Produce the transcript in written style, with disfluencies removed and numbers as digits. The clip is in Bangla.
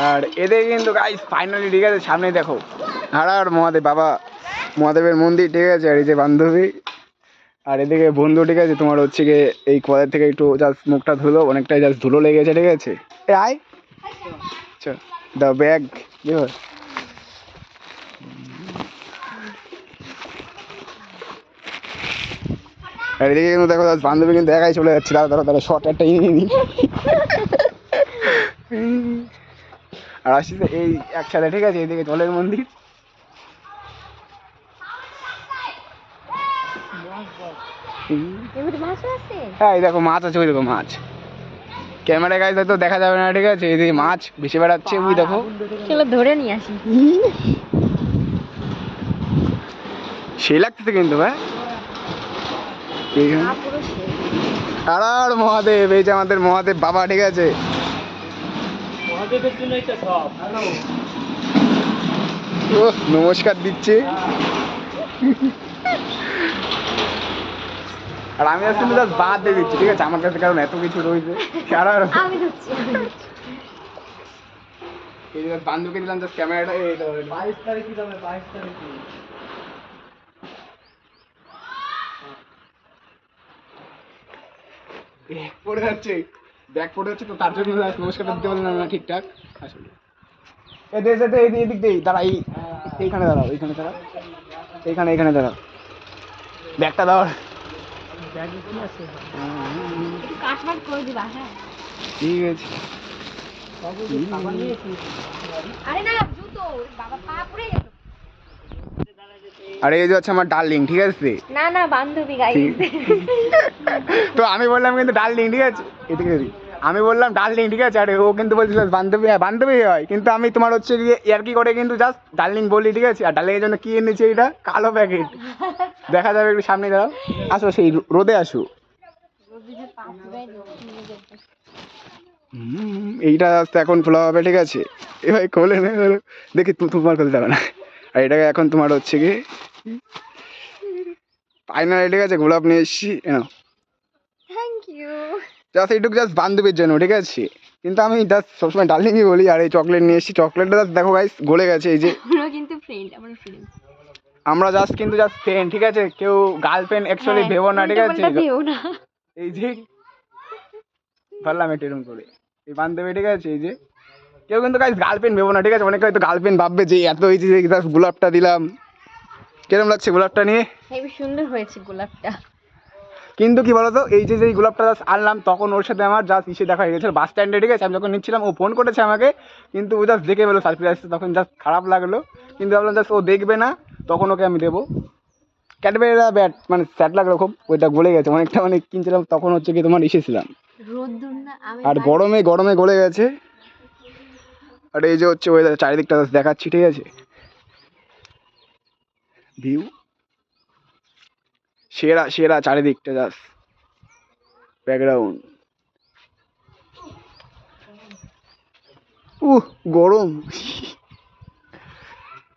আর এদের কিন্তু গাইস ফাইনালি ঠিক আছে সামনে দেখো আর মহাদেব বাবা মহাদেবের মন্দির ঠিক আছে আর এই যে বান্ধবী আর এদিকে বন্ধু ঠিক আছে তোমার হচ্ছে গিয়ে এই কলের থেকে একটু জাস্ট মুখটা ধুলো অনেকটাই জাস্ট ধুলো লেগেছে ঠিক আছে এ আয় দ্য ব্যাগ আর এদিকে কিন্তু দেখো বান্ধবী কিন্তু একাই চলে যাচ্ছে তারা শর্ট একটা নি আর আসছে এই একসাথে ঠিক আছে এইদিকে জলের মন্দির হ্যাঁ এই দেখো মাছ আছে ওই দেখো মাছ ক্যামেরা গাইজ তো দেখা যাবে না ঠিক আছে এই মাছ ভেসে বেড়াচ্ছে ওই দেখো চলো ধরে নিয়ে আসি সেই লাগতেছে কিন্তু ভাই আর মহাদেব এই যে আমাদের মহাদেব বাবা ঠিক আছে নমস্কার দিচ্ছে আর আমি আসলে জাস্ট বাদ দিয়ে দিচ্ছি ঠিক আছে আমার কাছে কারণ এত কিছু রয়েছে বান্ধবকে দিলাম জাস্ট ক্যামেরাটা 22 তারিখ কি যাবে 22 তারিখ ব্যাগ পড়ে যাচ্ছে তো তার জন্য নমস্কারটা দিতে পারলাম না ঠিকঠাক আসলে এদিক দিয়ে দাঁড়া এইখানে দাঁড়াও এইখানে দাঁড়াও এইখানে দাঁড়াও ব্যাগটা দাও ঠিক আছে আরে এই যে হচ্ছে আমার ডার্লিং ঠিক আছে না বান্ধবী গাইস তো আমি বললাম কিন্তু ডার্লিং ঠিক আছে এদিকে আমি বললাম ডার্লিং ঠিক আছে আরে ও কিন্তু বলছিল বান্ধবী হয় কিন্তু আমি তোমার হচ্ছে ইয়ার্কি করে কিন্তু জাস্ট ডার্লিং বলি ঠিক আছে আর ডার্লিং এর জন্য কি এনেছি এটা কালো প্যাকেট দেখা যাবে একটু সামনে দাঁড়াও আসো সেই রোদে আসো এইটা এখন খোলা হবে ঠিক আছে এ ভাই খোলে না দেখি তোমার খুলতে যাবে না আর এটাকে এখন তোমার হচ্ছে কি ফাইনাল ঠিক আছে গোলাপ নিয়ে এসছি জাস্ট এইটুকু জাস্ট বান্ধবীর জন্য ঠিক আছে কিন্তু আমি জাস্ট সবসময় ডার্লিংই বলি আর এই চকলেট নিয়ে এসছি চকলেটটা জাস্ট দেখো গাইস গলে গেছে এই যে আমরা জাস্ট ফ্রেন্ড ঠিক আছে কেউ গার্লফ্রেন্ড অ্যাকচুয়ালি ভেবো না ঠিক আছে এই যে ধরলাম এটা এরকম করে এই বান্ধবী ঠিক আছে এই যে কেউ কিন্তু গাইস গার্লফ্রেন্ড ভেবো না ঠিক আছে অনেকে হয়তো গার্লফ্রেন্ড ভাববে যে এত হয়েছে যে জাস্ট গোলাপটা দিলাম কিরকম লাগছে গোলাপটা নিয়ে হেবি সুন্দর হয়েছে গোলাপটা কিন্তু কি বলতো এই যে গোলাপটা জাস্ট আনলাম তখন ওর সাথে আমার জাস্ট ইসে দেখা হয়ে গেছিল বাস স্ট্যান্ডে ঠিক আছে আমি যখন নিচ্ছিলাম ও ফোন করেছে আমাকে কিন্তু ও জাস্ট দেখে বলো সারপ্রাইজ তখন জাস্ট খারাপ লাগলো কিন্তু ভাবলাম জাস্ট ও দেখবে না তখন ওকে আমি দেবো ক্যাডবেরিরা ব্যাট মানে স্যাট লাগলো খুব ওইটা গলে গেছে অনেকটা মানে কিনছিলাম তখন হচ্ছে কি তোমার এসেছিলাম আর গরমে গলে গেছে আর এই যে হচ্ছে ওয়েদার চারিদিকটা দেখাচ্ছি ঠিক আছে ভিউ সেরা চারিদিকটা জাস্ট ব্যাকগ্রাউন্ড গরম